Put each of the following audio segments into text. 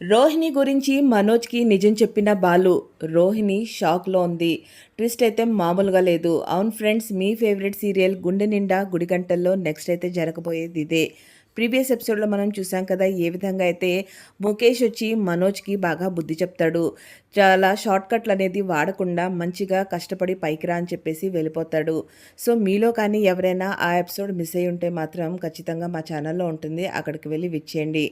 రోహిణి గురించి మనోజ్కి నిజం చెప్పిన బాలు. రోహిణి షాక్లో ఉంది. ట్విస్ట్ అయితే మామూలుగా లేదు. అవును ఫ్రెండ్స్, మీ ఫేవరెట్ సీరియల్ గుండె నిండా గుడిగంటల్లో నెక్స్ట్ అయితే జరగబోయేది ఇదే. ప్రీవియస్ ఎపిసోడ్లో మనం చూసాం కదా, ఏ విధంగా అయితే ముఖేష్ వచ్చి మనోజ్కి బాగా బుద్ధి చెప్తాడు. చాలా షార్ట్ కట్లు అనేది వాడకుండా మంచిగా కష్టపడి పైకి రా అని చెప్పేసి వెళ్ళిపోతాడు. సో మీలో కానీ ఎవరైనా ఆ ఎపిసోడ్ మిస్ అయ్యి ఉంటే మాత్రం ఖచ్చితంగా మా ఛానల్లో ఉంటుంది, అక్కడికి వెళ్ళి విచ్చేయండి.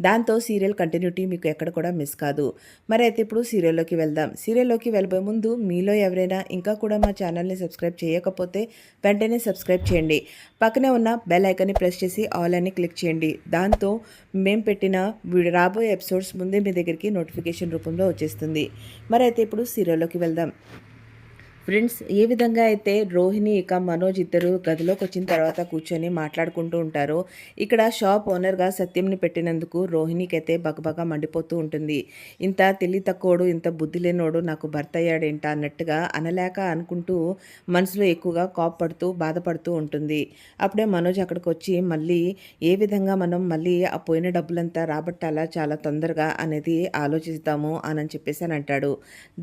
దాంతో సీరియల్ కంటిన్యూటీ మీకు ఎక్కడ కూడా మిస్ కాదు. మరి అయితే ఇప్పుడు సీరియల్లోకి వెళ్దాం. సీరియల్లోకి వెళ్ళబోయే ముందు మీలో ఎవరైనా ఇంకా కూడా మా ఛానల్ని సబ్స్క్రైబ్ చేయకపోతే వెంటనే సబ్స్క్రైబ్ చేయండి. పక్కనే ఉన్న బెల్ ఐకాన్ని ప్రెస్ చేసి ఆల్ అని క్లిక్ చేయండి. దాంతో మేము పెట్టిన రాబోయే ఎపిసోడ్స్ ముందే మీ దగ్గరికి నోటిఫికేషన్ రూపంలో వచ్చేస్తుంది. మరి అయితే ఇప్పుడు సీరియల్లోకి వెళ్దాం. ఫ్రెండ్స్, ఏ విధంగా అయితే రోహిణి ఇక మనోజ్ ఇద్దరు గదిలోకి వచ్చిన తర్వాత కూర్చొని మాట్లాడుకుంటూ ఉంటారో, ఇక్కడ షాప్ ఓనర్గా సత్యంని పెట్టినందుకు రోహిణికి అయితే బగబగా మండిపోతూ ఉంటుంది. ఇంత తెలివి తక్కువడు, ఇంత బుద్ధి లేనోడు నాకు భర్త అయ్యాడేంట అన్నట్టుగా అనలేక అనుకుంటూ మనసులో ఎక్కువగా కోప్పడుతూ బాధపడుతూ ఉంటుంది. అప్పుడే మనోజ్ అక్కడికి వచ్చి మళ్ళీ ఏ విధంగా మనం మళ్ళీ ఆ పోయిన డబ్బులంతా రాబట్టాలా చాలా తొందరగా అనేది ఆలోచిస్తాము అని చెప్పేసి అని అంటాడు.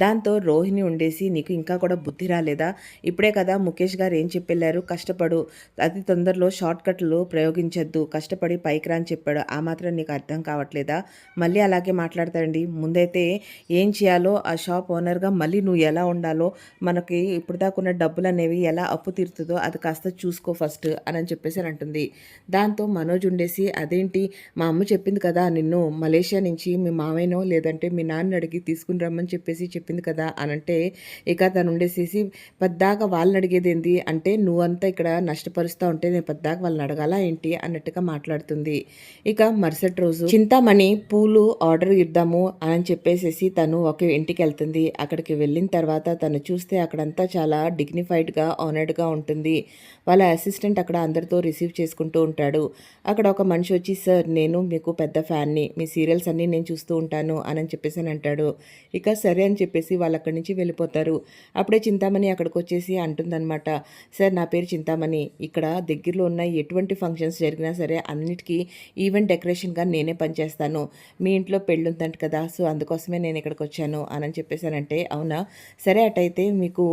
దాంతో రోహిణి ఉండేసి, నీకు ఇంకా కూడా బుద్ధి రాలేదా? ఇప్పుడే కదా ముఖేష్ గారు ఏం చెప్పెళ్ళారు, కష్టపడు, అతి తొందరలో షార్ట్ కట్లు ప్రయోగించొద్దు, కష్టపడి పైకి రా అని చెప్పాడు. ఆ మాత్రం నీకు అర్థం కావట్లేదా? మళ్ళీ అలాగే మాట్లాడతాడండి. ముందైతే ఏం చేయాలో ఆ షాప్ ఓనర్గా మళ్ళీ నువ్వు ఎలా ఉండాలో, మనకి ఇప్పుడు దాకున్న డబ్బులు అనేవి ఎలా అప్పు తీరుతుందో అది కాస్త చూసుకో ఫస్ట్ అని చెప్పేసి అని అంటుంది. దాంతో మనోజ్ ఉండేసి, అదేంటి మా అమ్మ చెప్పింది కదా నిన్ను మలేషియా నుంచి మీ మామయ్యనో లేదంటే మీ నాన్న అడిగి తీసుకుని రమ్మని చెప్పేసి చెప్పింది కదా అనంటే, ఇక తను ఉండేసి పద్దాక వాళ్ళని అడిగేది ఏంటి అంటే, నువ్వంతా ఇక్కడ నష్టపరుస్తూ ఉంటే నేను పద్దాక వాళ్ళని అడగాలా ఏంటి అన్నట్టుగా మాట్లాడుతుంది. ఇక మరుసటి రోజు చింతామణి పూలు ఆర్డర్ ఇద్దాము అని చెప్పేసి తను ఒక ఇంటికి వెళ్తుంది. అక్కడికి వెళ్ళిన తర్వాత తను చూస్తే అక్కడంతా చాలా డిగ్నిఫైడ్గా ఆనర్డ్గా ఉంటుంది. వాళ్ళ అసిస్టెంట్ అక్కడ అందరితో రిసీవ్ చేసుకుంటూ ఉంటాడు. అక్కడ ఒక మనిషి వచ్చి, సార్ నేను మీకు పెద్ద ఫ్యాన్ని, మీ సీరియల్స్ అన్నీ నేను చూస్తూ ఉంటాను అని చెప్పేసి అని అంటాడు. ఇక సరే అని చెప్పేసి వాళ్ళు అక్కడి నుంచి వెళ్ళిపోతారు. అప్పుడే చింతామణి అక్కడికి వచ్చేసి అంటుందన్నమాట, సార్ నా పేరు చింతామణి, ఇక్కడ దగ్గరలో ఉన్న ఎటువంటి ఫంక్షన్స్ జరిగినా సరే అన్నిటికీ ఈవెంట్ డెకరేషన్గా నేనే పనిచేస్తాను. మీ ఇంట్లో పెళ్ళి ఉందంట కదా, సో అందుకోసమే నేను ఇక్కడికి వచ్చాను అని చెప్పేసానంటే, అవునా సరే అటైతే మీకు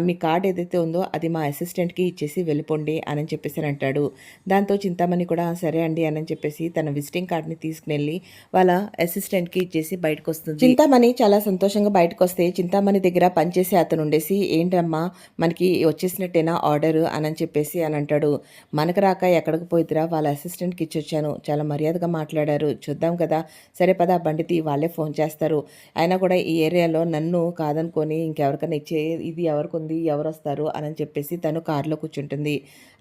మీ కార్డ్ ఏదైతే ఉందో అది మా అసిస్టెంట్కి ఇచ్చేసి వెళ్ళిపోండి అని చెప్పేసి అంటాడు. దాంతో చింతామణి కూడా సరే అండి అని చెప్పేసి తన విజిటింగ్ కార్డ్ని తీసుకుని వాళ్ళ అసిస్టెంట్కి ఇచ్చేసి బయటకు వస్తుంది. చింతామణి చాలా సంతోషంగా బయటకు వస్తే చింతామణి దగ్గర పనిచేసే అతను ఉండేసి, ఏంటమ్మా మనకి వచ్చేసినట్టేనా ఆర్డర్ అని చెప్పేసి అని అంటాడు. మనకు రాక ఎక్కడికి పోయిద్దిరా, వాళ్ళ అసిస్టెంట్కి ఇచ్చొచ్చాను, చాలా మర్యాదగా మాట్లాడారు, చూద్దాం కదా, సరే పద బండితి వాళ్ళే ఫోన్ చేస్తారు, అయినా కూడా ఈ ఏరియాలో నన్ను కాదనుకొని ఇంకెవరికైనా ఇచ్చే, ఇది ఎవరికి ఉంది ఎవరు వస్తారు అని చెప్పేసి తను కారులో కూర్చుంటుంది.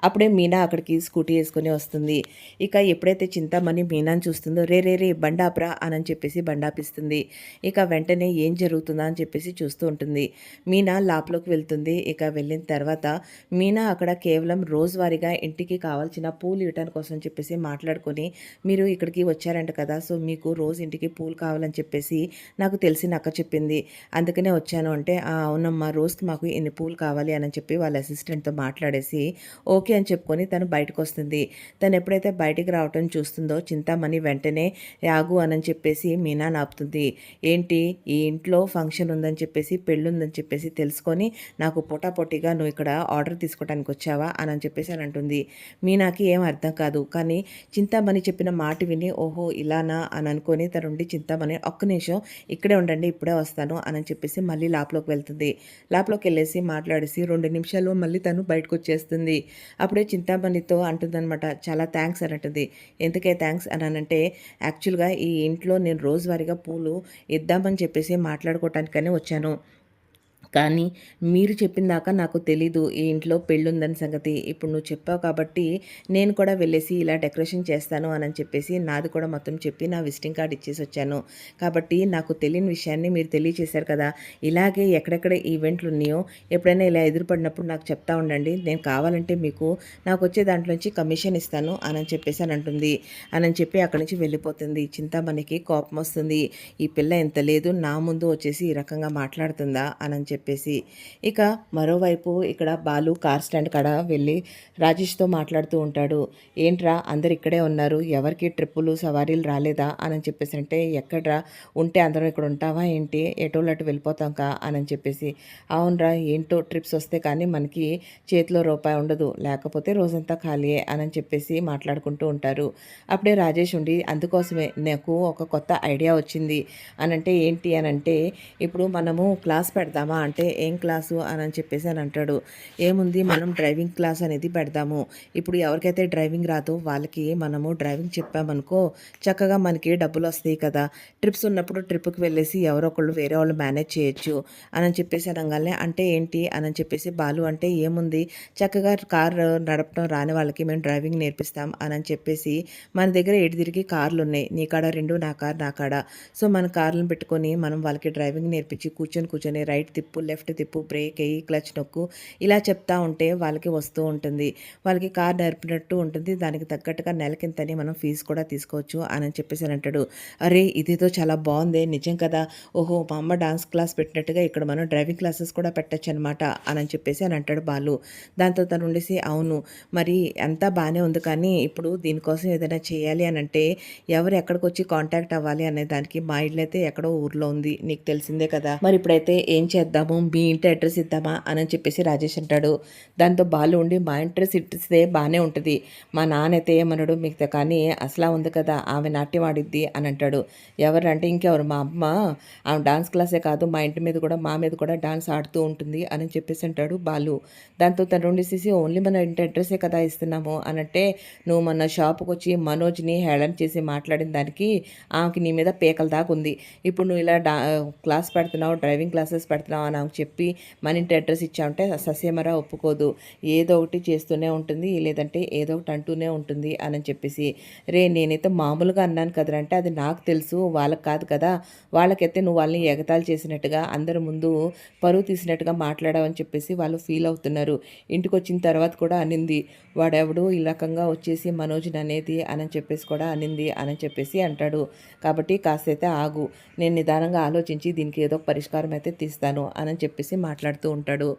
అప్పుడే మీనా అక్కడికి స్కూటీ వేసుకొని వస్తుంది. ఇక ఎప్పుడైతే చింతామణి మీనాని చూస్తుందో, రే రే రే బండాప్రా అని చెప్పేసి బండాపిస్తుంది. ఇక వెంటనే ఏం జరుగుతుందా అని చెప్పేసి చూస్తూ ఉంటుంది. మీనా లాప్లోకి వెళ్తుంది. ఇక వెళ్ళిన తర్వాత మీనా అక్కడ కేవలం రోజువారీగా ఇంటికి కావాల్సిన పూలు ఇవ్వటానికి కోసం చెప్పేసి మాట్లాడుకొని, మీరు ఇక్కడికి వచ్చారంట కదా, సో మీకు రోజు ఇంటికి పూలు కావాలని చెప్పేసి నాకు తెలిసి అక్క చెప్పింది, అందుకనే వచ్చాను అంటే, అవునమ్మా రోజుకి మాకు ఇన్ని పూలు కావాలి అని చెప్పి వాళ్ళ అసిస్టెంట్తో మాట్లాడేసి ఓకే అని చెప్పుకొని తను బయటకు వస్తుంది. తను ఎప్పుడైతే బయటికి రావటం చూస్తుందో చింతామణి వెంటనే యాగు అని చెప్పేసి మీనా నాపుతుంది. ఏంటి ఈ ఇంట్లో ఫంక్షన్ ఉందని చెప్పేసి, పెళ్ళి ఉందని చెప్పేసి తెలుసుకొని నాకు పొటాపొట్టిగా నువ్వు ఇక్కడ ఆర్డర్ తీసుకోవడానికి వచ్చావా అని చెప్పేసి అని అంటుంది. మీనాకి ఏం అర్థం కాదు, కానీ చింతామణి చెప్పిన మాట విని ఓహో ఇలానా అని అనుకొని తనుండి చింతామణి ఒక్క నిమిషం ఇక్కడే ఉండండి ఇప్పుడే వస్తాను అని చెప్పేసి మళ్ళీ లాప్లోకి వెళ్తుంది. లాప్లోకి వెళ్ళేసి మాట్లాడేసి 2 నిమిషాల్లో మళ్ళీ తను బయటకు వచ్చేస్తుంది. అప్పుడే చింతామణితో అంటుందన్నమాట, చాలా థ్యాంక్స్ అని అంటుంది. ఎందుకే థ్యాంక్స్ అని అంటే, యాక్చువల్గా ఈ ఇంట్లో నేను రోజువారీగా పూలు ఇద్దామని చెప్పేసి మాట్లాడుకోవటానికనే వచ్చాను, కానీ మీరు చెప్పిన దాకా నాకు తెలీదు ఈ ఇంట్లో పెళ్ళుందని సంగతి. ఇప్పుడు నువ్వు చెప్పావు కాబట్టి నేను కూడా వెళ్ళేసి ఇలా డెకరేషన్ చేస్తాను అని చెప్పేసి నాది కూడా మొత్తం చెప్పి నా విజిటింగ్ కార్డ్ ఇచ్చేసి వచ్చాను. కాబట్టి నాకు తెలియని విషయాన్ని మీరు తెలియచేశారు కదా, ఇలాగే ఎక్కడెక్కడ ఈవెంట్లు ఉన్నాయో ఎప్పుడైనా ఇలా ఎదురుపడినప్పుడు నాకు చెప్తా ఉండండి, నేను కావాలంటే మీకు నాకు వచ్చే దాంట్లోంచి కమిషన్ ఇస్తాను అని చెప్పేసి అని అంటుంది. అని చెప్పి అక్కడి నుంచి వెళ్ళిపోతుంది. చింతామణికి కోపం వస్తుంది. ఈ పిల్ల ఎంత లేదు, నా ముందు వచ్చేసి ఈ రకంగా మాట్లాడుతుందా అని చెప్పి చెప్పేసి. ఇక మరోవైపు ఇక్కడ బాలు కార్ స్టాండ్ కాడ వెళ్ళి రాజేష్‌తో మాట్లాడుతూ ఉంటాడు. "ఏంట్రా అందరూ ఇక్కడే ఉన్నారు. ఎవరికీ ట్రిప్పులు, సవారీలు రాలేదా?" అనని చెప్పేసంటే, "ఎక్కడ్రా? ఉంటే అందరం ఇక్కడ ఉంటావా ఏంటి? ఎటోళ్ళు అటు వెళ్ళిపోతాంకా" అనని చెప్పేసి. "అవునురా ఏంటో ట్రిప్స్ వస్తే కానీ మనకి చేతిలో రూపాయి ఉండదు. లేకపోతే రోజంతా ఖాళీయే" అనని చెప్పేసి మాట్లాడుకుంటూ ఉంటారు. అప్పుడే రాజేష్ ఉండి, "అందుకోసమే నాకు ఒక కొత్త ఐడియా వచ్చింది" అనంటే, "ఏంటి" అనంటే, "ఇప్పుడు మనము క్లాస్ పెడదామా?" అంటే, "ఏం క్లాసు?" అనని చెప్పేసి అని అంటాడు. "ఏముంది మనం డ్రైవింగ్ క్లాస్ అనేది పెడదాము. ఇప్పుడు ఎవరికైతే డ్రైవింగ్ రాదో వాళ్ళకి మనము డ్రైవింగ్ చెప్పామనుకో చక్కగా మనకి డబ్బులొస్తాయి కదా! ట్రిప్స్ ఉన్నప్పుడు ట్రిప్‌కి వెళ్ళేసి ఎవరో ఒకళ్ళు వేరే వాళ్ళు మేనేజ్ చేయొచ్చు" అనని చెప్పేసి అనంగాల్నే, "అంటే ఏంటి?" అనని చెప్పేసి బాలు అంటే, "ఏముంది చక్కగా కారు నడపడం రాని వాళ్ళకి మేము డ్రైవింగ్ నేర్పిస్తాం" అనని చెప్పేసి, "మన దగ్గర ఎటు తిరిగి కార్లున్నాయి. నీ కాడ 2 నా కారు నా కాడ. సో, మన కార్లను పెట్టుకొని మనం వాళ్ళకి డ్రైవింగ్ నేర్పించి కూర్చొని రైట్ తిప్పు, లెఫ్ట్ తిప్పు, బ్రేక్ ఎయ్యి, క్లచ్ నొక్కు" ఇలా చెప్తా ఉంటే వాళ్ళకి వస్తూ ఉంటుంది. వాళ్ళకి కారు నేర్పినట్టు ఉంటుంది. దానికి తగ్గట్టుగా నెలకింతని మనం ఫీజు కూడా తీసుకోవచ్చు అనని చెప్పేసి అంటాడు. "అరే! ఇదేదో చాలా బావుందే నిజం కదా! ఓహో! మా అమ్మ డాన్స్ క్లాస్ పెట్టినట్టుగా ఇక్కడ మనం డ్రైవింగ్ క్లాసెస్ కూడా పెట్టొచ్చనమాట" అనని చెప్పేసి అని అంటాడు బాలు. దాంతో తను ఉండేసి, "అవును మరి అంతా బానే ఉంది కానీ ఇప్పుడు దీనికోసం ఏదైనా చేయాలి అనంటే ఎవరు ఎక్కడికొచ్చి కాంటాక్ట్ అవ్వాలి అనే దానికి మా ఇల్లయితే ఎక్కడో ఊర్లో ఉంది. నీకు తెలిసిందే కదా! మరి ఇప్పుడైతే ఏం చేద్దాము? మీ ఇంటి అడ్రెస్ ఇద్దామా?" అనని చెప్పేసి రాజేష్ అంటాడు. దాంతో బాలు ఉండి, "మా అడ్రెస్ ఇస్తే బానే ఉంటది. మా నాన్నయితే ఏమనడు మీకు కానీ అసలా ఉంది కదా! ఆమె నాట్యం ఆడిద్ది" అని అంటాడు. "ఎవరంటే ఇంకెవరు మా అమ్మ. ఆమె డాన్స్ క్లాసే కాదు మా ఇంటి మీద కూడా మా మీద కూడా డాన్స్ ఆడుతూ ఉంటుంది" అని చెప్పేసి అంటాడు బాలు. దాంతో తను ఉండేసేసి, "ఓన్లీ మన ఇంటి అడ్రస్సే కదా ఇస్తున్నాము" అనంటే, "నువ్వు మొన్న షాప్‌కొచ్చి మనోజ్‌ని హేళన చేసి మాట్లాడిన దానికి ఆమెకి నీ మీద పీకల దాకా ఉంది. ఇప్పుడు నువ్వు ఇలా క్లాస్ పెడుతున్నావు, డ్రైవింగ్ క్లాసెస్ పెడుతున్నావు అని ఆమెకు చెప్పి మన ఇంటి అడ్రస్ ఇచ్చావంటే ససేమిరా ఒప్పుకోదు. ఏదో ఒకటి చేస్తూనే ఉంటుంది. లేదంటే ఏదో ఒకటి అంటూనే ఉంటుంది" అనని చెప్పేసి. నేనైతే మామూలుగా అన్నాను కదరా" అంటే, "అది నాకు తెలుసు. వాళ్ళకి కాదు కదా! వాళ్ళకైతే నువ్వు వాళ్ళని ఎగతాళి చేసినట్టుగా అందరి ముందు పరువు తీసినట్టుగా మాట్లాడావని చెప్పేసి వాళ్ళు ఫీల్ అవుతున్నారు. ఇంటికొచ్చిన తర్వాత కూడా అనింది. వాడెవడు ఈ రకంగా వచ్చేసి మనోజ్‌ని అనేది" అనని చెప్పేసి కూడా అనింది అనని చెప్పేసి అంటాడు. "కాబట్టి కాస్తైతే ఆగు. నేను నిదానంగా ఆలోచించి దీనికి ఏదో ఒక పరిష్కారం అయితే తీస్తాను" అనని చెప్పేసి మాట్లాడుతూ ఉంటాడు.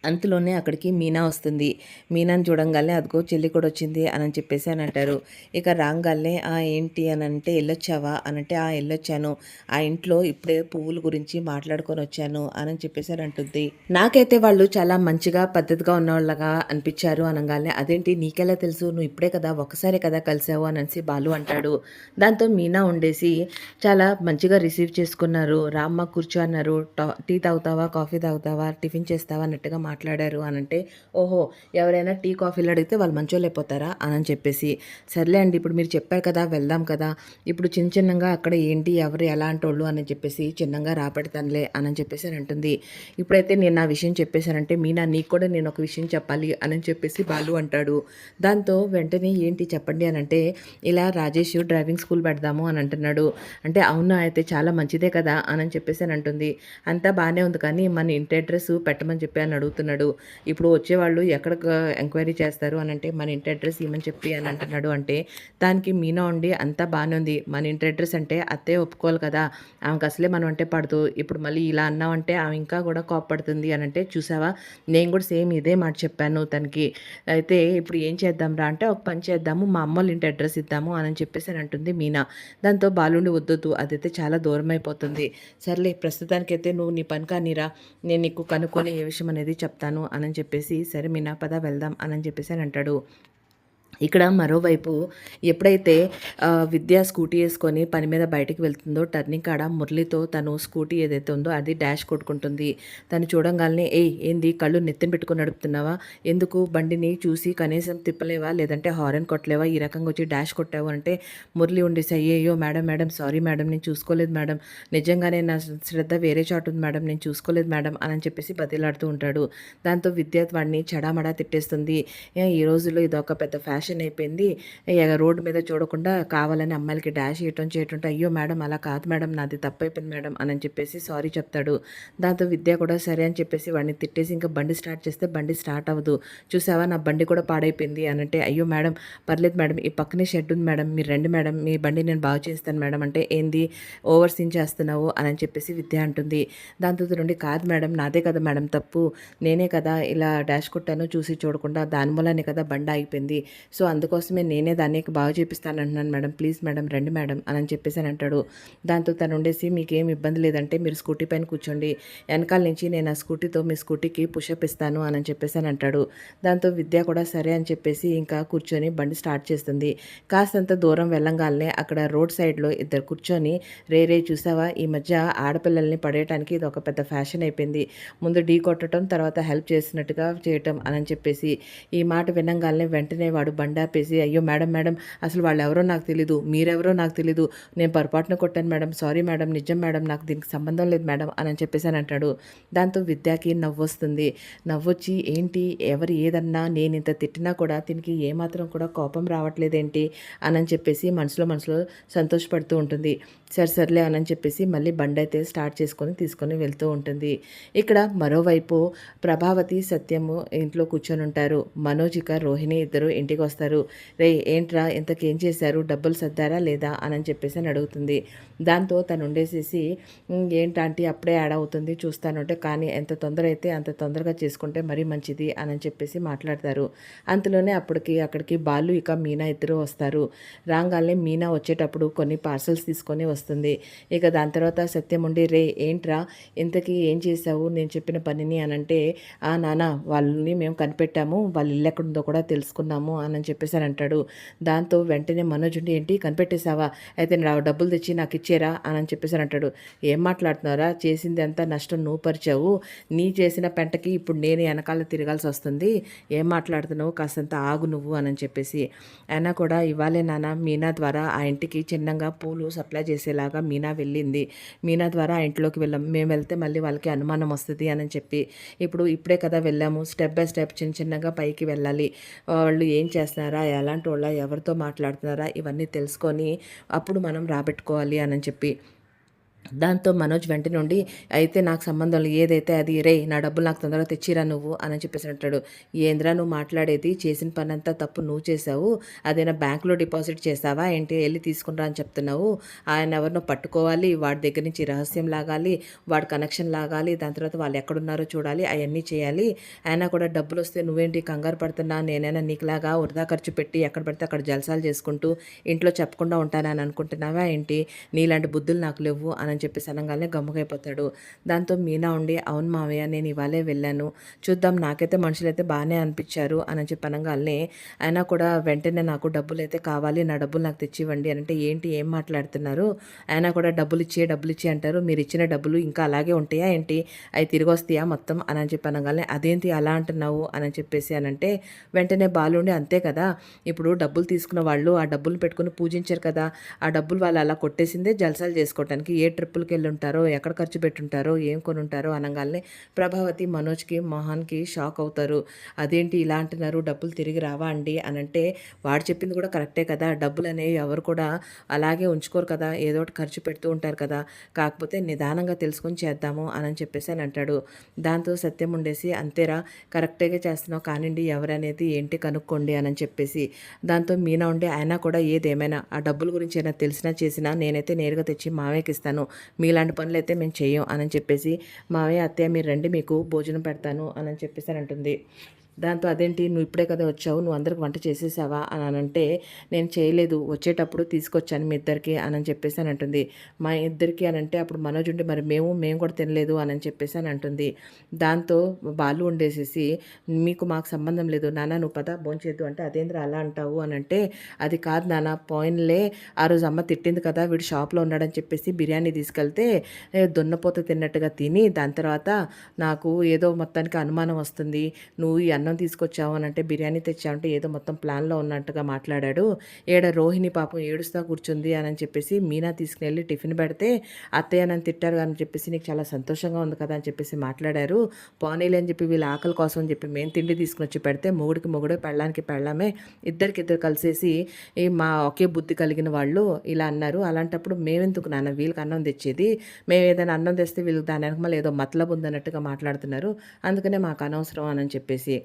అంతలోనే అక్కడికి మీనా వస్తుంది. మీనాని చూడంగాల్నే, "అదిగో చెల్లి కూడా వచ్చింది" అనని చెప్పేసి అని అంటారు. ఇక రాంగాల్నే, ఏంటి" అనంటే, "ఎళ్ళొచ్చావా?" అనంటే, ఎళ్ళొచ్చాను. ఆ ఇంట్లో ఇప్పుడే పువ్వుల గురించి మాట్లాడుకొని వచ్చాను" అనని చెప్పేసి అని అంటుంది. నాకైతే వాళ్ళు చాలా మంచిగా, పద్ధతిగా ఉన్నవాళ్ళగా అనిపిచ్చారు అనంగాల్నే, "అదేంటి నీకెలా తెలుసు? నువ్వు ఇప్పుడే కదా! ఒక్కసారే కదా కలిసావు" అనేసి బాలు అంటాడు. దాంతో మీనా ఉండేసి, "చాలా మంచిగా రిసీవ్ చేసుకున్నారు. రామ్మా కూర్చో అన్నారు. టీ తాగుతావా? కాఫీ తాగుతావా? టిఫిన్ చేస్తావా?" అన్నట్టుగా మాట్లాడారు అనంటే, "ఓహో! ఎవరైనా టీ, కాఫీలు అడిగితే వాళ్ళు మంచోళ్ళైపోతారా?" అనని చెప్పేసి, "సర్లే అండి ఇప్పుడు మీరు చెప్పారు కదా! వెళ్దాం కదా! ఇప్పుడు చిన్నగా అక్కడ ఏంటి, ఎవరు ఎలాంటోళ్ళు అని చెప్పేసి చిన్నంగా రాపెడతానులే" అనని చెప్పేసి అని అంటుంది. "ఇప్పుడైతే నేను నా విషయం చెప్పేసానంటే, మీనా నీకు కూడా నేను ఒక విషయం చెప్పాలి" అనని చెప్పేసి బాలు అంటాడు. దాంతో వెంటనే, "ఏంటి చెప్పండి" అనంటే, "ఇలా రాజేష్ డ్రైవింగ్ స్కూల్ పెడదాము అని అంటున్నాడు" అంటే, "అవునా! అయితే చాలా మంచిదే కదా!" అనని చెప్పేసి అని అంటుంది. "అంతా బానే ఉంది కానీ మన ఇంటి అడ్రస్ పెట్టమని చెప్పి" అని అడుగుతున్నాడు. "ఇప్పుడు వచ్చేవాళ్ళు ఎక్కడికి ఎంక్వైరీ చేస్తారు" అనంటే, "మన ఇంటి అడ్రస్ ఇమ్మని చెప్పి" అని అంటున్నాడు. అంటే దానికి మీనా ఉండి, "అంతా బానే ఉంది. మన ఇంటి అడ్రస్ అంటే అత్తయ్య ఒప్పుకోవాలి కదా! ఆమెకు అసలే మనం అంటే పడదు. ఇప్పుడు మళ్ళీ ఇలా అన్నావంటే ఆమె ఇంకా కూడా కోప్పడుతుంది" అనంటే, "చూసావా నేను కూడా సేమ్ ఇదే మాట చెప్పాను తనకి. అయితే ఇప్పుడు ఏం చేద్దాంరా" అంటే, "ఒక పని చేద్దాము మా అమ్మోళ్ళ ఇంటి అడ్రస్ ఇద్దాము" అనని చెప్పేసి అని అంటుంది మీనా. దాంతో బాలుండి, "వద్దొద్దు అదైతే చాలా దూరం అయిపోతుంది. సర్లే ప్రస్తుతానికైతే నువ్వు నీ పని కానీరా. నేను నీకు కనుక్కొని ఏ విషయం అనేది చెప్తాను" అనని చెప్పేసి, "సరే మీనా పద వెళ్దాం" అనని చెప్పేసి అని అంటాడు. ఇక్కడ మరోవైపు ఎప్పుడైతే విద్య స్కూటీ యేసుకొని పని మీద బయటికి వెళ్తుందో టర్నింగ్ కాడ మురళితో తను స్కూటీ ఏదైతే ఉందో అది డాష్ కొట్టుకుంటుంది. తను చూడంగాల్నే, "ఏయ్! ఏంది కళ్ళు నెత్తిన పెట్టుకొని నడుపుతున్నావా? ఎందుకు బండిని చూసి కనీసం తిప్పలేవా? లేదంటే హారన్ కొట్టలేవా? ఈ రకంగా వచ్చి డాష్ కొట్టావు" అంటే మురళి ఉండేసి, "అయ్యయ్యో! మేడం సారీ మేడం నేను చూసుకోలేదు మేడం. నిజంగానే నా శ్రద్ధ వేరే చోట ఉంది మేడం. నేను చూసుకోలేదు మేడం" అనని చెప్పేసి బతిలాడుతూ ఉంటాడు. దాంతో విద్య వాడిని చెడామడా తిట్టేస్తుంది. ఈ రోజుల్లో ఇదొక పెద్ద ఫ్యాషన్ ఫ్యాషన్ అయిపోయింది. రోడ్డు మీద చూడకుండా కావాలని అమ్మాయిలకి డాష్ చేయటం, అయ్యో మేడం అలా కాదు మేడం నాది తప్పైపోయింది మేడం అని చెప్పేసి సారీ చెప్తాడు. దాంతో విద్య కూడా సరే అని చెప్పేసి వాడిని తిట్టేసి ఇంకా బండి స్టార్ట్ చేస్తే బండి స్టార్ట్ అవ్వదు. చూసావా నా బండి కూడా పాడైపోయింది అనంటే, అయ్యో మేడం పర్లేదు మేడం ఈ పక్కనే షెడ్ ఉంది మేడం మీరు రండి మేడం మీ బండి నేను బాగు చేస్తాను మేడం అంటే, ఏంది ఓవర్ సీన్ చేస్తున్నావు అని చెప్పేసి విద్య అంటుంది. దాంతో నుండి కాదు మేడం నాదే కదా మేడం తప్పు, నేనే కదా ఇలా డాష్ కొట్టాను చూసి చూడకుండా, దాని వల్లనే కదా బండి ఆగిపోయింది. సో అందుకోసమే నేనే దాన్ని బాగు చేపిస్తాను అంటున్నాను మేడం, ప్లీజ్ మేడం రండి మేడం అని చెప్పేసి అని అంటాడు. దాంతో తను ఉండేసి మీకేం ఇబ్బంది లేదంటే మీరు స్కూటీ పైన కూర్చోండి, వెనకాల నుంచి నేను ఆ స్కూటీతో మీ స్కూటీకి పుషప్ ఇస్తాను అని చెప్పేసి అని అంటాడు. దాంతో విద్య కూడా సరే అని చెప్పేసి ఇంకా కూర్చొని బండి స్టార్ట్ చేస్తుంది. కాస్తంత దూరం వెళ్ళంగానే అక్కడ రోడ్ సైడ్లో ఇద్దరు కూర్చొని, రే చూసావా ఈ మధ్య ఆడపిల్లల్ని పడేయటానికి ఇది ఒక పెద్ద ఫ్యాషన్ అయిపోయింది, ముందు ఢీ కొట్టడం తర్వాత హెల్ప్ చేసినట్టుగా చేయటం అని చెప్పేసి, ఈ మాట వినంగానే వెంటనే వాడు బండి ఆపేసి, అయ్యో మేడం మేడం అసలు వాళ్ళు ఎవరో నాకు తెలీదు, మీరెవరో నాకు తెలీదు, నేను పొరపాటున కొట్టాను మేడం, సారీ మేడం, నిజం మేడం, నాకు దీనికి సంబంధం లేదు మేడం అని చెప్పేసి అని అంటాడు. దాంతో విద్యకి నవ్వొస్తుంది. నవ్వొచ్చి ఏంటి ఎవరు ఏదన్నా నేను ఇంత తిట్టినా కూడా దీనికి ఏమాత్రం కూడా కోపం రావట్లేదేంటి అని చెప్పేసి మనసులో సంతోషపడుతూ ఉంటుంది. సర్లే అని చెప్పేసి మళ్ళీ బండి అయితే స్టార్ట్ తీసుకొని వెళ్తూ ఉంటుంది. ఇక్కడ మరోవైపు ప్రభావతి సత్యము ఇంట్లో కూర్చొని ఉంటారు. మనోజిక రోహిణి ఇద్దరు ఇంటికి వస్తారు. రే ఏంట్రా ఇంతకేం చేశారు, డబ్బులు సర్దారా లేదా అని చెప్పేసి అని అడుగుతుంది. దాంతో తను ఉండేసేసి ఏంటంటే అప్పుడే యాడ్ అవుతుంది చూస్తానంటే, కానీ ఎంత తొందర అయితే అంత తొందరగా చేసుకుంటే మరీ మంచిది అని చెప్పేసి మాట్లాడతారు. అంతలోనే అక్కడికి బాలు ఇక మీనా ఇద్దరు వస్తారు. రాగానే మీనా వచ్చేటప్పుడు కొన్ని పార్సల్స్ తీసుకొని వస్తుంది. ఇక దాని తర్వాత సత్యం ఉండి, రే ఏంట్రా ఇంతకీ ఏం చేసావు నేను చెప్పిన పనిని అనంటే, నాన్న వాళ్ళని మేము కనిపెట్టాము, వాళ్ళ ఇల్లు ఎక్కడుందో కూడా తెలుసుకున్నాము అని చెప్పేసి అని అంటాడు. దాంతో వెంటనే మనోజ్ ఉండి, ఏంటి కనిపెట్టేశావా, అయితే డబ్బులు తెచ్చి నాకు ఇచ్చేరా అని చెప్పేసి అని అంటాడు. ఏం మాట్లాడుతున్నారా, చేసింది అంతా నష్టం నువ్వు పరిచావు, నీ చేసిన పెంటకి ఇప్పుడు నేను వెనకాల తిరగాల్సి వస్తుంది, ఏం మాట్లాడుతున్నావు కాస్తంత ఆగు నువ్వు అని చెప్పేసి. అయినా కూడా ఇవాళే నాన్న మీనా ద్వారా ఆ ఇంటికి చిన్నగా పూలు సప్లై చేసేలాగా మీనా వెళ్ళింది, మీనా ద్వారా ఆ ఇంట్లోకి వెళ్ళాం, మేము వెళ్తే మళ్ళీ వాళ్ళకి అనుమానం వస్తుంది అని చెప్పి ఇప్పుడే కదా వెళ్ళాము, స్టెప్ బై స్టెప్ చిన్నగా పైకి వెళ్ళాలి, వాళ్ళు ఏం చేస్తున్నారా, ఎలాంటి వాళ్ళ, ఎవరితో మాట్లాడుతున్నారా ఇవన్నీ తెలుసుకొని అప్పుడు మనం రాబెట్టుకోవాలి అని చెప్పి. దాంతో మనోజ్ వెంట నుండి, అయితే నాకు సంబంధం ఏదైతే అది, రే నా డబ్బులు నాకు తొందరగా తెచ్చిరా నువ్వు అని చెప్పేసి అంటాడు. ఏంద్రా నువ్వు మాట్లాడేది, చేసిన పని అంతా తప్పు నువ్వు చేసావు, అదేనా బ్యాంకులో డిపాజిట్ చేసావా ఏంటి, వెళ్ళి తీసుకురా అని చెప్తున్నావు, ఆయన ఎవరినో పట్టుకోవాలి, వాడి దగ్గర నుంచి రహస్యం లాగాలి, వాడి కనెక్షన్ లాగాలి, దాని తర్వాత వాళ్ళు ఎక్కడున్నారో చూడాలి, అవన్నీ చేయాలి, అయినా కూడా డబ్బులు వస్తే నువ్వేంటి కంగారు పడుతున్నా, నేనైనా నీకులాగా వృధా ఖర్చు పెట్టి ఎక్కడ పడితే అక్కడ జలసాలు చేసుకుంటూ ఇంట్లో చెప్పకుండా ఉంటానని అనుకుంటున్నావా ఏంటి, నీలాంటి బుద్ధులు నాకు లేవు అని చెప్పేసి అనగానే గమ్ముగైపోతాడు. దాంతో మీనా ఉండి, అవును మావయ్య నేను ఇవాళే వెళ్ళాను, చూద్దాం, నాకైతే మనుషులైతే బాగానే అనిపించారు అని చెప్పి అనగానే, అయినా కూడా వెంటనే నాకు డబ్బులు అయితే కావాలి, నా డబ్బులు నాకు తెచ్చివ్వండి అంటే, ఏంటి ఏం మాట్లాడుతున్నారు, అయినా కూడా డబ్బులు ఇచ్చి అంటారు, మీరు ఇచ్చిన డబ్బులు ఇంకా అలాగే ఉంటాయా ఏంటి, అవి తిరిగి వస్తాయా మొత్తం అని చెప్పి అనగానే, అదేంటి అలా అంటున్నావు అని చెప్పేసి అనంటే, వెంటనే బాలుండి, అంతే కదా ఇప్పుడు డబ్బులు తీసుకున్న వాళ్ళు ఆ డబ్బులు పెట్టుకుని పూజించారు కదా, ఆ డబ్బులు వాళ్ళు అలా కొట్టేసిందే జలసాలు చేసుకోవడానికి, ఏ ట్రిప్పులకి వెళ్ళి ఉంటారో, ఎక్కడ ఖర్చు పెట్టుంటారో, ఏం కొని ఉంటారో అనగానే ప్రభావతి మనోజ్కి మొహాన్కి షాక్ అవుతారు. అదేంటి ఇలా అంటున్నారు, డబ్బులు తిరిగి రావా అండి అని అంటే, వాడు చెప్పింది కూడా కరెక్టే కదా, డబ్బులు అనేవి ఎవరు కూడా అలాగే ఉంచుకోరు కదా, ఏదో ఒకటి ఖర్చు పెడుతూ ఉంటారు కదా, కాకపోతే నిదానంగా తెలుసుకొని చేద్దాము అని చెప్పేసి అని అంటాడు. దాంతో సత్యం ఉండేసి, అంతేరా కరెక్ట్గా చేస్తున్నావు కానివ్వండి, ఎవరనేది ఏంటి కనుక్కోండి అని చెప్పేసి. దాంతో మీనా ఉండి, అయినా కూడా ఏదేమైనా ఆ డబ్బుల గురించి ఏమైనా తెలిసినా చేసినా నేనైతే నేరుగా తెచ్చి మావయ్యకి ఇస్తాను, మీలాంటి పనులు అయితే మేము చెయ్యం అని చెప్పేసి, మావయ్య అత్తయ్య మీరు రండి మీకు భోజనం పెడతాను అని చెప్పేసి అని అంటుంది. దాంతో అదేంటి నువ్వు ఇప్పుడే కదా వచ్చావు, నువ్వు అందరికి వంట చేసేసావా అని అంటే, నేను చేయలేదు, వచ్చేటప్పుడు తీసుకొచ్చాను మీ ఇద్దరికి అని చెప్పేసి అని అంటుంది. మా ఇద్దరికి అని అంటే, అప్పుడు మనోజ్ ఉండి, మరి మేము కూడా తినలేదు అని చెప్పేసి అని అంటుంది. దాంతో బాలు ఉండేసేసి, మీకు మాకు సంబంధం లేదు నాన్న, నువ్వు పద భోంచేద్దు అంటే, అదేంద్ర అలా అంటావు అని అంటే, అది కాదు నాన్న పోయిన్లే, ఆ రోజు అమ్మ తిట్టింది కదా వీడు షాప్లో ఉన్నాడని చెప్పేసి బిర్యానీ తీసుకెళ్తే దున్నపోత తిన్నట్టుగా తిని, దాని తర్వాత నాకు ఏదో మొత్తానికి అనుమానం వస్తుంది, నువ్వు ఈ అన్నం తీసుకొచ్చావు అనంటే బిర్యానీ తెచ్చావంటే ఏదో మొత్తం ప్లాన్‌లో ఉన్నట్టుగా మాట్లాడాడు. ఈడ రోహిణి పాపం ఏడుస్తా కూర్చుంది అని చెప్పేసి మీనా తీసుకునెళ్ళి టిఫిన్ పెడితే అత్తయ్య నన్ను తిట్టారు అని చెప్పేసి నీకు చాలా సంతోషంగా ఉంది కదా అని చెప్పేసి మాట్లాడారు. పోనీలే అని చెప్పి వీళ్ళ ఆకలి కోసం అని చెప్పి మేము తిండి తీసుకొచ్చి పెడితే మొగుడికి మొగుడే పెళ్ళానికి పెళ్ళామే ఇద్దరికిద్దరు కలిసేసి మా ఒకే బుద్ధి కలిగిన వాళ్ళు ఇలా అన్నారు. అలాంటప్పుడు మేమెందుకు నాన్న వీళ్ళకి అన్నం తెచ్చేది, మేము ఏదైనా అన్నం తెస్తే వీళ్ళకి దాని వెనకమాల ఏదో మతలబు ఉందన్నట్టుగా మాట్లాడుతున్నారు, అందుకనే మాకు అనవసరం అని చెప్పేసి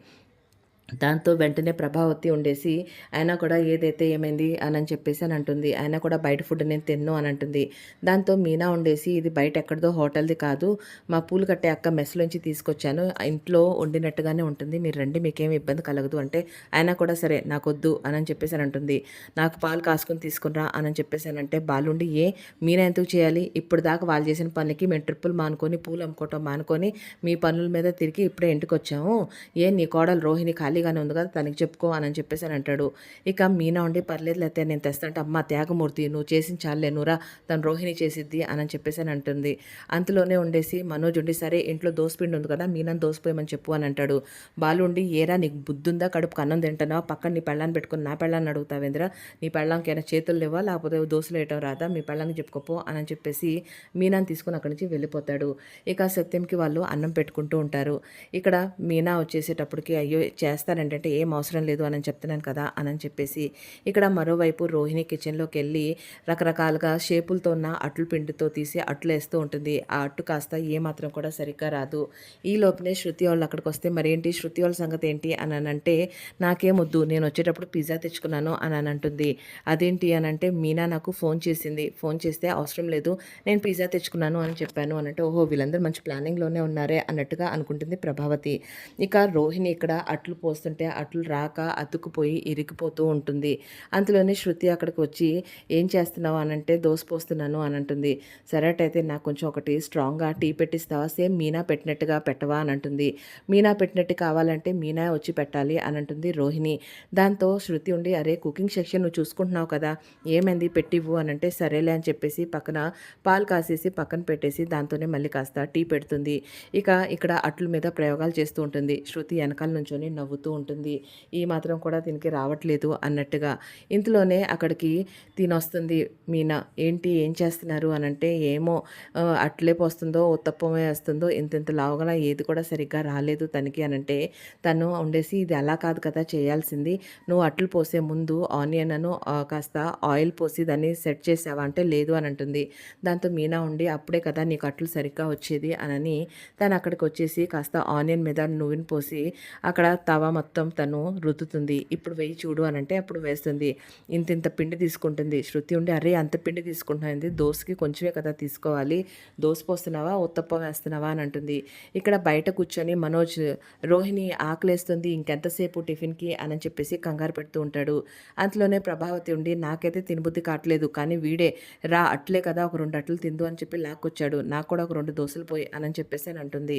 దాంతో వెంటనే ప్రభావతి ఉండేసి ఆయన కూడా ఏదైతే ఏమైంది అని చెప్పేసి అని అంటుంది. ఆయన కూడా బయట ఫుడ్ నేను తిన్ను అని అంటుంది. దాంతో మీనా ఉండేసి ఇది బయట ఎక్కడిదో హోటల్ది కాదు, మా పూలు కట్టే అక్క మెస్లోంచి తీసుకొచ్చాను, ఇంట్లో వండినట్టుగానే ఉంటుంది, మీరు రండి మీకేమి ఇబ్బంది కలగదు అంటే ఆయన కూడా సరే నాకొద్దు అని చెప్పేసి అని అంటుంది. నాకు పాలు కాసుకొని తీసుకునిరా అని చెప్పేసి అని అంటే బాలుండి మీనా ఎందుకు చేయాలి, ఇప్పుడు దాకా వాళ్ళు చేసిన పనికి మేము ట్రిప్పులు మానుకొని పూలు అమ్ముకోవటం మానుకొని మీ పనుల మీద తిరిగి ఇప్పుడే ఇంటికి వచ్చాము, నీ కోడలు రోహిణి ఖాళీగానే ఉంది కదా తనకి చెప్పుకో అని చెప్పేసి అని అంటాడు. ఇక మీనా ఉండి పర్లేదు లేతే నేను తెస్తాంటే అమ్మ త్యాగమూర్తి నువ్వు చేసిన చాలే నూరా తను రోహిణి చేసిద్ది అని చెప్పేసి అని అంటుంది. అంతలోనే ఉండేసి మనోజ్ ఉండి సరే ఇంట్లో దోసపిండి ఉంది కదా మీనాన్ని దోసిపోయమని చెప్పు అని అంటాడు. బాలు ఉండి ఏరా నీకు బుద్ధుందా, కడుపుకి అన్నం తింటున్నావా, పక్కన నీ పెళ్ళాన్ని పెట్టుకుని నా పెళ్ళాన్ని అడుగుతావేంద్రా, నీ పెళ్ళాంకి ఏమైనా చేతులు లేవా లేకపోతే దోశలు వేయటం రాదా, మీ పెళ్ళానికి చెప్పుకోపో అని చెప్పేసి మీనాన్ని తీసుకుని అక్కడి నుంచి వెళ్ళిపోతాడు. ఇక సత్యంకి వాళ్ళు అన్నం పెట్టుకుంటూ ఉంటారు. ఇక్కడ మీనా వచ్చేసేటప్పటికి అయ్యో చేస్తానంటే ఏం అవసరం లేదు అని చెప్తున్నాను కదా అని చెప్పేసి ఇక్కడ మరోవైపు రోహిణి కిచెన్లోకి వెళ్ళి రకరకాలుగా షేపులతో ఉన్న అట్లు పిండితో తీసి అట్లు వేస్తూ ఉంటుంది. ఆ అట్టు కాస్త ఏమాత్రం కూడా సరిగ్గా రాదు. ఈ లోపలే శృతి వాళ్ళు అక్కడికి వస్తే మరేంటి శృతి వాళ్ళ సంగతి ఏంటి అని అంటే నాకేమొద్దు నేను వచ్చేటప్పుడు పిజ్జా తెచ్చుకున్నాను అని అంటుంది. అదేంటి అని అంటే మీనా నాకు ఫోన్ చేసింది, ఫోన్ చేస్తే అవసరం లేదు నేను పిజ్జా తెచ్చుకున్నాను అని చెప్పాను అని అంటే ఓహో వీళ్ళందరూ మంచి ప్లానింగ్లోనే ఉన్నారే అన్నట్టుగా అనుకుంటుంది ప్రభావతి. ఇక రోహిణి ఇక్కడ అట్లు పోస్తుంటే అట్లు రాక అతుక్కుపోయి ఇరిగిపోతూ ఉంటుంది. అంతలోనే శృతి అక్కడికి వచ్చి ఏం చేస్తున్నావు అని అంటే దోశ పోస్తున్నాను అని అంటుంది. సరేటైతే నాకు కొంచెం ఒకటి స్ట్రాంగ్గా టీ పెట్టిస్తావా, సేమ్ మీనా పెట్టినట్టుగా పెట్టవా అని అంటుంది. మీనా పెట్టినట్టు కావాలంటే మీనా వచ్చి పెట్టాలి అని అంటుంది రోహిణి. దాంతో శృతి ఉండి అరే కుకింగ్ సెక్షన్ నువ్వు చూసుకుంటున్నావు కదా ఏమైంది పెట్టివ్వు అని అంటే సరేలే అని చెప్పేసి పక్కన పాలు కాసేసి పక్కన పెట్టేసి దాంతోనే మళ్ళీ కాస్త టీ పెడుతుంది. ఇక ఇక్కడ అట్ల మీద ప్రయోగాలు చేస్తూ ఉంటుంది. శృతి వెనకాల నుంచొని నవ్వుతూ ఉంటుంది. ఈ మాత్రం కూడా దీనికి రావట్లేదు అన్నట్టుగా. ఇంతలోనే అక్కడికి తినొస్తుంది మీనా. ఏంటి ఏం చేస్తున్నారు అని అంటే ఏమో అట్లే పోస్తుందో ఉత్తప్పమే వేస్తుందో ఇంత లావుగా ఏది కూడా సరిగ్గా రాలేదు తనకి అని అంటే తను ఉండేసి ఇది అలా కాదు కదా చేయాల్సింది, నువ్వు అట్లు పోసే ముందు ఆనియన్ కాస్త ఆయిల్ పోసి దాన్ని సెట్ చేసావా అంటే లేదు అని అంటుంది. దాంతో మీనా ఉండి అప్పుడే కదా నీకు అట్లు సరిగ్గా వచ్చేది అని తను అక్కడికి వచ్చేసి కాస్త ఆనియన్ మీద నువ్వుని పోసి అక్కడ తవా మొత్తం తను రుద్దుతుంది. ఇప్పుడు వెయ్యి చూడు అని అంటే అప్పుడు వేస్తుంది. ఇంత పిండి తీసుకుంటుంది. శృతి ఉండి అరే అంత పిండి తీసుకుంటున్నది దోశకి కొంచెమే కదా తీసుకోవాలి, దోశ పోస్తున్నావా ఉత్తప్పం వేస్తున్నావా అని అంటుంది. ఇక్కడ బయట కూర్చొని మనోజ్ రోహిణి ఆకలేస్తుంది ఇంకెంతసేపు టిఫిన్కి అని చెప్పేసి కంగారు పెడుతూ ఉంటాడు. అంతలోనే ప్రభావతి ఉండి నాకైతే తినబుద్ధి కావట్లేదు కానీ వీడే రా అట్లే కదా ఒక 2 అట్లు తిందు అని చెప్పి లాక్కొచ్చాడు, నాకు కూడా ఒక 2 దోశలు పోయి అని చెప్పేసి అని అంటుంది.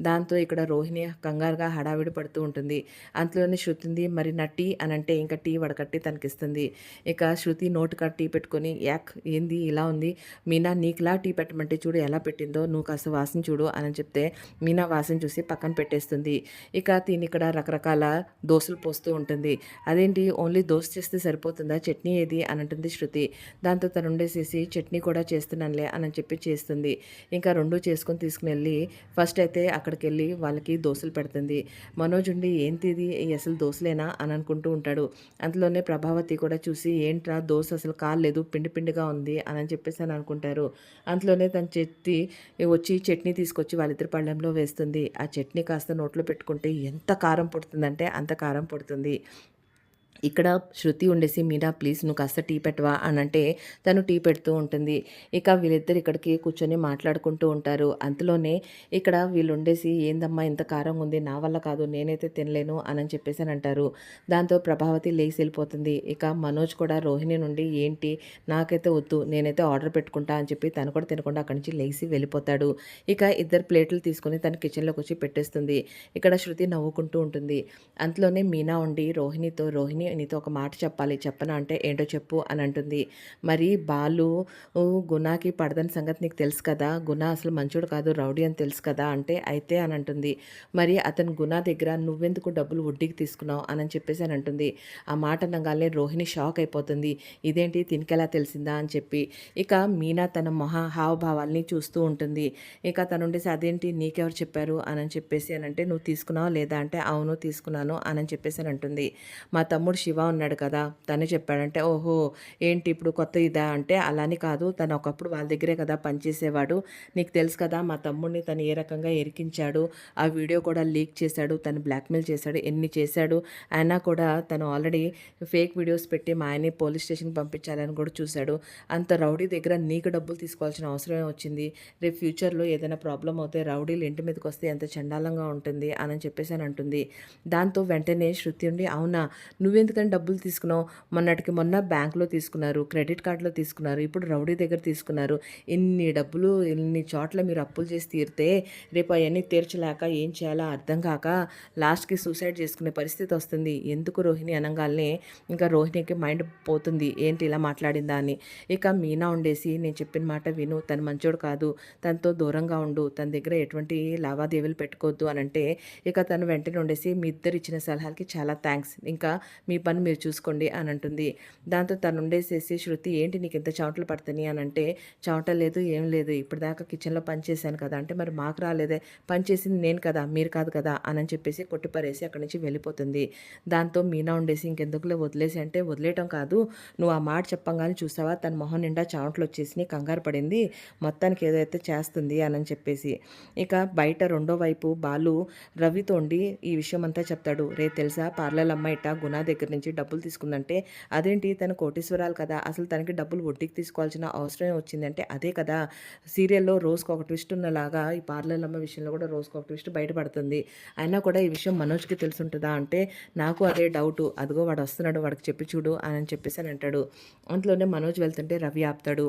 దాంతో ఇక్కడ రోహిణి కంగారుగా హడావిడి పడుతూ ఉంటుంది. అంతలోనే శృతి మరి నా టీ అని అంటే ఇంకా టీ వడకట్టి తనకిస్తుంది. ఇక శృతి నోటుగా టీ పెట్టుకొని యాక్ ఏంది ఇలా ఉంది మీనా, నీకులా టీ పెట్టమంటే చూడు ఎలా పెట్టిందో, నువ్వు కాస్త వాసన చూడు అని చెప్తే మీనా వాసన చూసి పక్కన పెట్టేస్తుంది. ఇక తిని ఇక్కడ రకరకాల దోశలు పోస్తూ ఉంటుంది. అదేంటి ఓన్లీ దోశ చేస్తే సరిపోతుందా, చట్నీ ఏది అని అంటుంది శృతి. దాంతో తను ఉండేసేసి చట్నీ కూడా చేస్తున్నానులే అని చెప్పి చేస్తుంది. ఇంకా 2 చేసుకొని తీసుకుని వెళ్ళి ఫస్ట్ అయితే అక్కడికి వెళ్ళి వాళ్ళకి దోశలు పెడుతుంది. మనోజ్ ఉండి ఏంటిది అసలు దోశలేనా అని అనుకుంటూ ఉంటాడు. అంతలోనే ప్రభావతి కూడా చూసి ఏంట్రా దోశ అసలు కాలేదు పిండి పిండిగా ఉంది అని చెప్పేసి అని అనుకుంటారు. అంతలోనే తన చేతి వచ్చి చట్నీ తీసుకొచ్చి వాళ్ళిద్దరి పళ్ళెంలో వేస్తుంది. ఆ చట్నీ కాస్త నోట్లో పెట్టుకుంటే ఎంత కారం పుడుతుందంటే అంత కారం పుడుతుంది. ఇక్కడ శృతి ఉండేసి మీనా ప్లీజ్ నువ్వు కాస్త టీ పెట్టవా అని అంటే తను టీ పెడుతూ ఉంటుంది. ఇక వీళ్ళిద్దరు ఇక్కడికి కూర్చొని మాట్లాడుకుంటూ ఉంటారు. అంతలోనే ఇక్కడ వీళ్ళు ఉండేసి ఏందమ్మా ఇంత కారం ఉంది నా వల్ల కాదు నేనైతే తినలేను అని చెప్పేసి అని అంటారు. దాంతో ప్రభావతి లేచి వెళ్ళిపోతుంది. ఇక మనోజ్ కూడా రోహిణి నుండి ఏంటి నాకైతే వద్దు నేనైతే ఆర్డర్ పెట్టుకుంటా అని చెప్పి తను కూడా తినకుండా అక్కడి నుంచి లేచి వెళ్ళిపోతాడు. ఇక 2 ప్లేట్లు తీసుకొని తన కిచెన్లోకి వచ్చి పెట్టేస్తుంది. ఇక్కడ శృతి నవ్వుకుంటూ ఉంటుంది. అంతలోనే మీనా ఉండి రోహిణితో రోహిణి నీతో ఒక మాట చెప్పాలి చెప్పనా అంటే ఏంటో చెప్పు అని అంటుంది. మరి బాలు గుణాకి పడదని సంగతి నీకు తెలుసు కదా, గుణ అసలు మంచోడు కాదు రౌడీ అని తెలుసు కదా అంటే అయితే అని అంటుంది. మరి అతను గుణ దగ్గర నువ్వెందుకు డబ్బులు వడ్డీకి తీసుకున్నావు అని చెప్పేసి అని అంటుంది. ఆ మాట అనగానే రోహిణి షాక్ అయిపోతుంది. ఇదేంటి తినికెలా తెలిసిందా అని చెప్పి. ఇక మీనా తన హావభావాల్ని చూస్తూ ఉంటుంది. ఇక తనుండేసి అదేంటి నీకెవరు చెప్పారు అని చెప్పేసి అని అంటే నువ్వు తీసుకున్నావా లేదా అంటే అవును తీసుకున్నాను అని చెప్పేసి అని అంటుంది. మా తమ్ముడు శివ ఉన్నాడు కదా తనే చెప్పాడంటే ఓహో ఏంటి ఇప్పుడు కొత్త ఇదా అంటే అలాని కాదు, తను ఒకప్పుడు వాళ్ళ దగ్గరే కదా పనిచేసేవాడు, నీకు తెలుసు కదా మా తమ్ముడిని తను ఏ రకంగా ఇరికించాడు, ఆ వీడియో కూడా లీక్ చేశాడు, తను బ్లాక్మెయిల్ చేశాడు, ఎన్ని చేశాడు, అయినా కూడా తను ఆల్రెడీ ఫేక్ వీడియోస్ పెట్టి మా ఆయన్ని పోలీస్ స్టేషన్కి పంపించాలని కూడా చూశాడు. అంత రౌడీ దగ్గర నీకు డబ్బులు తీసుకోవాల్సిన అవసరమే వచ్చింది, రేపు ఫ్యూచర్లో ఏదైనా ప్రాబ్లం అవుతే రౌడీలు ఇంటి మీదకి వస్తే ఎంత చండాలంగా ఉంటుంది అని చెప్పేసి అని అంటుంది. దాంతో వెంటనే శృతి ఉండి అవునా నువ్వెందుకని డబ్బులు తీసుకున్నావు, మొన్నటికి మొన్న బ్యాంకులో తీసుకున్నారు, క్రెడిట్ కార్డులో తీసుకున్నారు, ఇప్పుడు రౌడీ దగ్గర తీసుకున్నారు, ఇన్ని డబ్బులు ఇన్ని చోట్ల మీరు అప్పులు చేసి తీరితే రేపు అవన్నీ తీర్చలేక ఏం చేయాలో అర్థం కాక లాస్ట్కి సూసైడ్ చేసుకునే పరిస్థితి వస్తుంది. ఎందుకు రోహిణి అనగానే ఇంకా రోహిణికి మైండ్ పోతుంది ఏంటి ఇలా మాట్లాడిందా అని. ఇక మీనా ఉండేసి నేను చెప్పిన మాట విను, తను మంచోడు కాదు, తనతో దూరంగా ఉండు, తన దగ్గర ఎటువంటి లావాదేవీలు పెట్టుకోవద్దు అని అంటే ఇక తను వెంటనే ఉండేసి మీ ఇద్దరు ఇచ్చిన సలహాలకి చాలా థ్యాంక్స్, ఇంకా మీ పని మీరు చూసుకోండి అని అంటుంది. దాంతో తను ఉండేసేసి శృతి ఏంటి నీకు ఇంత చెమటలు పడుతున్నాయి అని అంటే చెమట లేదు ఏం లేదు, ఇప్పటిదాకా కిచెన్లో పని చేశాను కదా అంటే మరి మాకు రాలేదే, పని చేసింది నేను కదా మీరు కాదు కదా అని చెప్పేసి కొట్టిపరేసి అక్కడి నుంచి వెళ్ళిపోతుంది. దాంతో మీనా ఉండేసి ఇంకెందుకులే వదిలేసి అంటే వదిలేయటం కాదు, నువ్వు ఆ మాట చెప్పంగానే చూసావా తన మొహం నిండా చెమటలు వచ్చేసి కంగారు పడింది, మొత్తానికి ఏదైతే చేస్తుంది అని చెప్పేసి. ఇక బయట రెండో వైపు బాలు రవితోండి ఈ విషయం అంతా చెప్తాడు. రే తెలుసా పార్లర్ అమ్మాయిట గుణ దగ్గర నుంచి డబ్బులు తీసుకుందంటే అదేంటి తను కోటీశ్వరాలు కదా, అసలు తనకి డబ్బులు వడ్డీకి తీసుకోవాల్సిన అవసరం వచ్చిందంటే అదే కదా, సీరియల్లో రోజుకు ఒక ట్విస్ట్ ఉన్నలాగా ఈ పార్లర్ అమ్మ విషయంలో కూడా రోజుకు ఒక ట్విస్ట్ బయటపడుతుంది, అయినా కూడా ఈ విషయం మనోజ్కి తెలుసుంటుందా అంటే నాకు అదే డౌటు, అదిగో వాడు వస్తున్నాడు వాడికి చెప్పి చూడు అని చెప్పేసి అని అంటాడు. అంతలోనే మనోజ్ వెళ్తుంటే రవి ఆపుతాడు.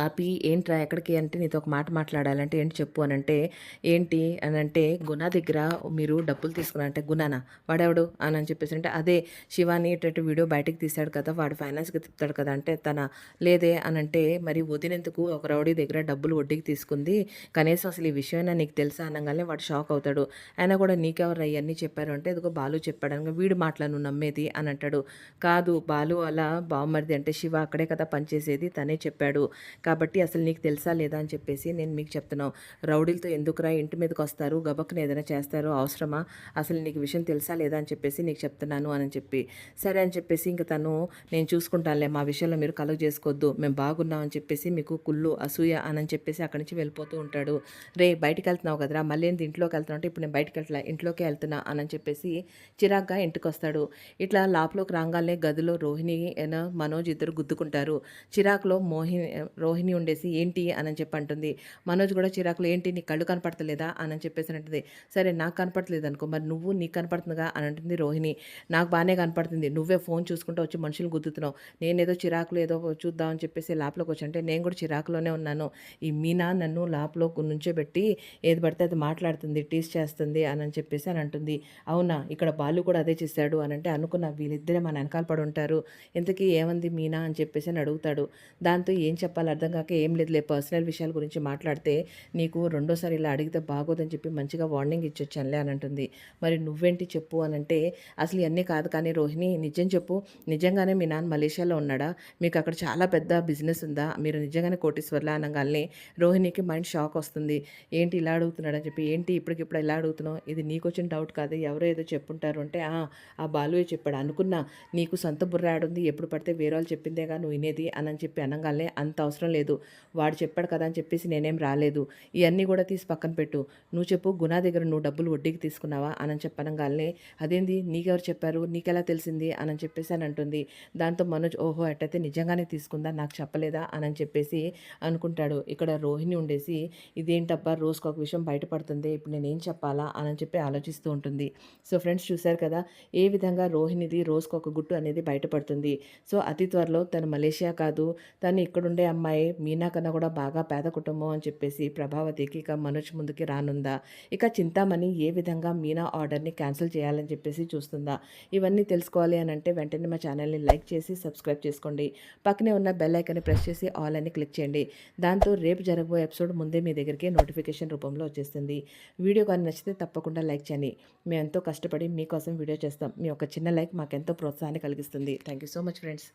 ఆపి ఏంట్రా ఎక్కడికి అంటే నీతో ఒక మాట మాట్లాడాలంటే ఏంటి చెప్పు అని అంటే ఏంటి అని అంటే గుణ దగ్గర మీరు డబ్బులు తీసుకున్నా అంటే గుణనా వాడెవడు అని చెప్పేసి అంటే అదే శివాని ఇటు వీడియో బయటకు తీశాడు కదా వాడు ఫైనాన్స్కి తిప్పుతాడు కదా అంటే తన లేదే అని అంటే మరి వదినందుకు ఒక రౌడీ దగ్గర డబ్బులు వడ్డీకి తీసుకుంది, కనీసం అసలు ఈ విషయమైనా నీకు తెలుసా అనగానే వాడు షాక్ అవుతాడు. అయినా కూడా నీకెవరు అవన్నీ చెప్పారు అంటే ఇదిగో బాలు చెప్పాడు అనగా వీడు మాటలను నువ్వు నమ్మేది అని అంటాడు. కాదు బాలు అలా బావమరిది అంటే శివ అక్కడే కదా పనిచేసేది తనే చెప్పాడు, కాబట్టి అసలు నీకు తెలుసా లేదా అని చెప్పేసి నేను మీకు చెప్తున్నాను, రౌడీలతో ఎందుకురా ఇంటి మీదకి వస్తారు గబక్కున ఏదైనా చేస్తారు అవసరమా, అసలు నీకు విషయం తెలుసా లేదా అని చెప్పేసి నీకు చెప్తున్నాను అని చెప్పి సరే అని చెప్పేసి ఇంక తను నేను చూసుకుంటానులే మా విషయంలో మీరు కలుగు చేసుకోవద్దు మేము బాగున్నాం అని చెప్పేసి మీకు కుళ్ళు అసూయ అని చెప్పేసి అక్కడి నుంచి వెళ్ళిపోతూ ఉంటాడు. రే బయటికి వెళ్తున్నావు కదరా మళ్ళీ ఏంటి ఇంట్లోకి వెళ్తున్నావు అంటే ఇప్పుడు నేను బయటికి వెళ్తున్నా ఇంట్లోకి వెళ్తున్నా అని చెప్పేసి చిరాగ్గా ఇంటికి వస్తాడు. ఇట్లా లోపలికి రాగానే గదిలో రోహిణి మనోజ్ ఇద్దరు గుద్దుకుంటారు. చిరాకులో రోహిణి ఉండేసి ఏంటి అని చెప్పి అంటుంది. మనోజ్ కూడా చిరాకులో ఏంటి నీ కళ్ళు కనపడతలేదా అని చెప్పేసి అంటుంది. సరే నాకు కనపడలేదు అనుకో మరి నువ్వు నీకు కనపడుతుందిగా అని అంటుంది రోహిణి. నాకు బాగానే కనపడుతుంది, నువ్వే ఫోన్ చూసుకుంటూ వచ్చి మనుషులు గుద్దుతున్నావు, నేనేదో చిరాకులు ఏదో చూద్దామని చెప్పేసి లోపలికి వచ్చి అంటే నేను కూడా చిరాకులోనే ఉన్నాను, ఈ మీనా నన్ను లోపల నుంచోబెట్టి ఏది పడితే అది మాట్లాడుతుంది టీస్ చేస్తుంది అని చెప్పేసి అని అంటుంది. అవునా ఇక్కడ బాలు కూడా అదే చేశాడు అని అంటే అనుకున్న వీళ్ళిద్దరే మన వెనకాల పడి ఉంటారు, ఇంతకీ ఏమంది మీనా అని చెప్పేసి అని అడుగుతాడు. దాంతో ఏం చెప్పాలి అర్థం కాక ఏం లేదులే పర్సనల్ విషయాల గురించి మాట్లాడితే నీకు రెండోసారి ఇలా అడిగితే బాగోదని చెప్పి మంచిగా వార్నింగ్ ఇచ్చొచ్చానులే అని అంటుంది. మరి నువ్వేంటి చెప్పు అని అంటే అసలు ఇవన్నీ కాదు కానీ రోహిణి నిజం చెప్పు, నిజంగానే మీ నాన్న మలేషియాలో ఉన్నాడా, మీకు అక్కడ చాలా పెద్ద బిజినెస్ ఉందా, మీరు నిజంగానే కోటీశ్వర్లా అనగానే రోహిణికి మైండ్ షాక్ వస్తుంది. ఏంటి ఇలా అడుగుతున్నాడు అని చెప్పి ఏంటి ఇప్పటికిప్పుడు ఇలా అడుగుతున్నావు, ఇది నీకు వచ్చిన డౌట్ కాదు ఎవరో ఏదో చెప్పుంటారు అంటే ఆ బాలువే చెప్పాడు అనుకున్నా, నీకు సొంత బుర్ర ఆడుంది ఎప్పుడు పడితే వేరే వాళ్ళు చెప్పిందేగా నువ్వు వినేది అని చెప్పి అనగానే అంత అవసరం లేదు, వాడు చెప్పాడు కదా అని చెప్పేసి నేనేం రాలేదు, ఇవన్నీ కూడా తీసి పక్కన పెట్టు, నువ్వు చెప్పు గుణ దగ్గర నువ్వు డబ్బులు వడ్డీకి తీసుకున్నావా అని చెప్పనగానే అదేంది నీకెవరు చెప్పారు నీకెలా తెలిసింది అని చెప్పేసి అని అంటుంది. దాంతో మనోజ్ ఓహో అట్టయితే నిజంగానే తీసుకుందా నాకు చెప్పలేదా అని చెప్పేసి అనుకుంటాడు. ఇక్కడ రోహిణి ఉండేసి ఇదేంటబ్బా రోజుకు ఒక విషయం బయటపడుతుంది ఇప్పుడు నేనేం చెప్పాలా అని చెప్పి ఆలోచిస్తూ ఉంటుంది. సో ఫ్రెండ్స్ చూశారు కదా ఏ విధంగా రోహిణిది రోజుకు ఒక గుట్టు అనేది బయటపడుతుంది. సో అతి త్వరలో తను మలేషియా కాదు తను ఇక్కడుండే అమ్మాయి అమ్మాయి మీనా కన్నా కూడా బాగా పేద కుటుంబం అని చెప్పేసి ప్రభావతికి ఇక మనోజ్ ముందుకి రానుందా? ఇక చింతామణి ఏ విధంగా మీనా ఆర్డర్‌ని క్యాన్సిల్ చేయాలని చెప్పేసి చూస్తుందా? ఇవన్నీ తెలుసుకోవాలి అనంటే వెంటనే మా ఛానల్‌ని లైక్ చేసి సబ్స్క్రైబ్ చేసుకోండి. పక్కనే ఉన్న బెల్ ఐకాన్‌ని ప్రెస్ చేసి ఆల్ అని క్లిక్ చేయండి. దాంతో రేపు జరగబోయే ఎపిసోడ్ ముందే మీ దగ్గరికి నోటిఫికేషన్ రూపంలో వచ్చేస్తుంది. వీడియో కానీ నచ్చితే తప్పకుండా లైక్ చేయండి. మేము ఎంతో కష్టపడి మీకోసం వీడియో చేస్తాం. మీ ఒక చిన్న లైక్ మాకెంతో ప్రోత్సాహాన్ని కలిగిస్తుంది. Thank you so much friends.